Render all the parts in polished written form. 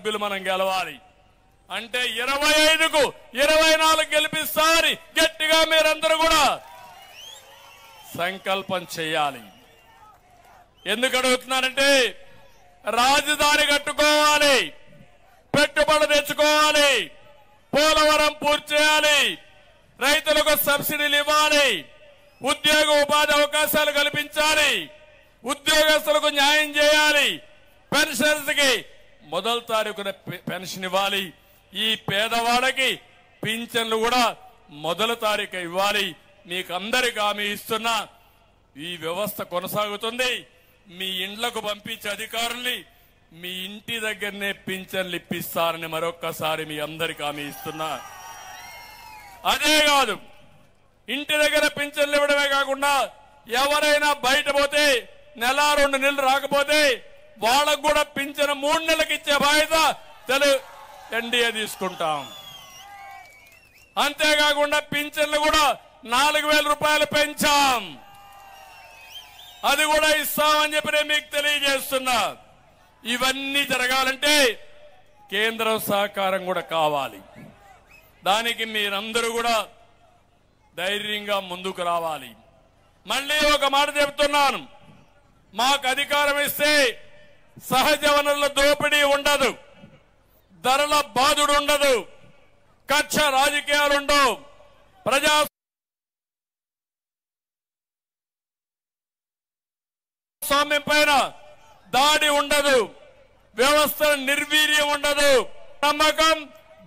సభ్యులు మనం గెలవాలి అంటే 25కు 24 గెలిపిస్తామని గట్టిగా మీరందరూ కూడా సంకల్పం చేయాలి. ఎందుకు అడుగుతున్నానంటే రాజధాని కట్టుకోవాలి, పెట్టుబడి తెచ్చుకోవాలి, పోలవరం పూర్తి చేయాలి, రైతులకు సబ్సిడీలు ఇవ్వాలి, ఉద్యోగ ఉపాధి అవకాశాలు కల్పించాలి, ఉద్యోగస్తులకు న్యాయం చేయాలి, పెన్షన్స్ కి మొదటి తారీఖున పెన్షన్ ఇవ్వాలి, ఈ పేదవాళ్ళకి పింఛన్లు కూడా మొదటి తారీఖు ఇవ్వాలి. మీకు అందరికి హామీ ఇస్తున్నా ఈ వ్యవస్థ కొనసాగుతుంది. మీ ఇండ్లకు పంపించే అధికారుల్ని మీ ఇంటి దగ్గరనే పింఛన్లు ఇప్పిస్తారని మరొక్కసారి మీ అందరికి హామీ ఇస్తున్నా. అదే కాదు, ఇంటి దగ్గర పింఛన్లు ఇవ్వడమే కాకుండా ఎవరైనా బయట పోతే నెల 2 నెలలు రాకపోతే వాళ్ళకు కూడా పింఛను 3 నెలలకు ఇచ్చే బాధ్యత ఎన్డీఏ తీసుకుంటాం. అంతేకాకుండా పింఛన్లు కూడా 4,000 రూపాయలు పెంచాం, అది కూడా ఇస్తామని చెప్పి నేను మీకు తెలియజేస్తున్నా. ఇవన్నీ జరగాలంటే కేంద్ర సహకారం కూడా కావాలి. దానికి మీరందరూ కూడా ధైర్యంగా ముందుకు రావాలి. మళ్ళీ ఒక మాట చెప్తున్నాను, మాకు అధికారం ఇస్తే సహజ వనరుల దోపిడీ ఉండదు, ధరల బాధుడు ఉండదు, కక్ష రాజకీయాలు ఉండవు, ప్రజాస్వామ్యం పైన దాడి ఉండదు, వ్యవస్థ నిర్వీర్యం ఉండదు. నమ్మకం,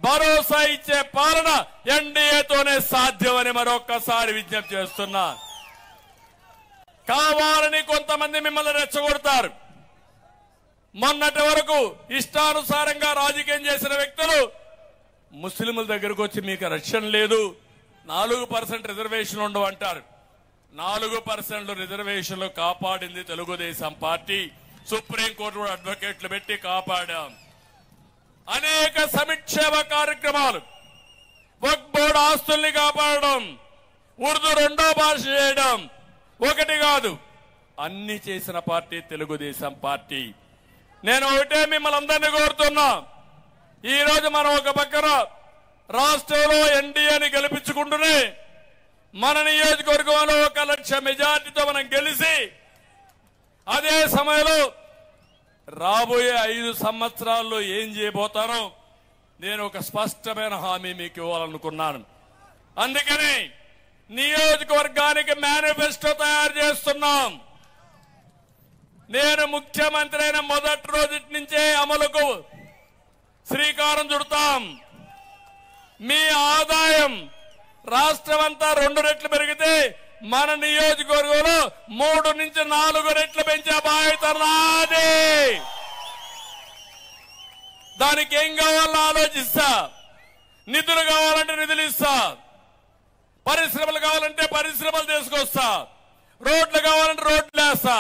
భరోసా ఇచ్చే పాలన ఎన్డీఏతోనే సాధ్యమని మరొక్కసారి విజ్ఞప్తి చేస్తున్నా. కావాలని కొంతమంది మిమ్మల్ని రెచ్చగొడతారు. మొన్నటి వరకు ఇష్టానుసారంగా రాజకీయం చేసిన వ్యక్తులు ముస్లింల దగ్గరకు వచ్చి మీకు రక్షణ లేదు, 4% రిజర్వేషన్లు ఉండవు అంటారు. 4% రిజర్వేషన్లు కాపాడింది తెలుగుదేశం పార్టీ. సుప్రీంకోర్టు కూడా అడ్వకేట్లు పెట్టి కాపాడాం. అనేక సంక్షేమ కార్యక్రమాలు, వక్ఫ్ బోర్డు ఆస్తుల్ని కాపాడడం, ఉర్దూ 2వ భాష చేయడం, ఒకటి కాదు అన్ని చేసిన పార్టీ తెలుగుదేశం పార్టీ. నేను ఒకటే మిమ్మల్ని అందరినీ కోరుతున్నా, ఈ రోజు మనం ఒక పక్కన రాష్ట్రంలో ఎన్డీఏని గెలిపించుకుంటూనే మన నియోజకవర్గంలో 1 లక్ష మెజార్టీతో మనం గెలిచి అదే సమయంలో రాబోయే 5 సంవత్సరాల్లో ఏం చేయబోతానో నేను ఒక స్పష్టమైన హామీ మీకు ఇవ్వాలనుకున్నాను. అందుకని నియోజకవర్గానికి మేనిఫెస్టో తయారు చేస్తున్నాం. నేను ముఖ్యమంత్రి అయిన మొదటి రోజు నుంచే అమలుకు శ్రీకారం చుడతాం. మీ ఆదాయం రాష్ట్రమంతా 2 రెట్లు పెరిగితే మన నియోజకవర్గంలో 3 నుంచి 4 రెట్లు పెంచే బాధ్యత నాది. దానికి ఏం కావాలో ఆలోచిస్తా, నిధులు కావాలంటే నిధులు ఇస్తా, పరిశ్రమలు కావాలంటే పరిశ్రమలు తీసుకొస్తా, రోడ్లు కావాలంటే రోడ్లు వేస్తా.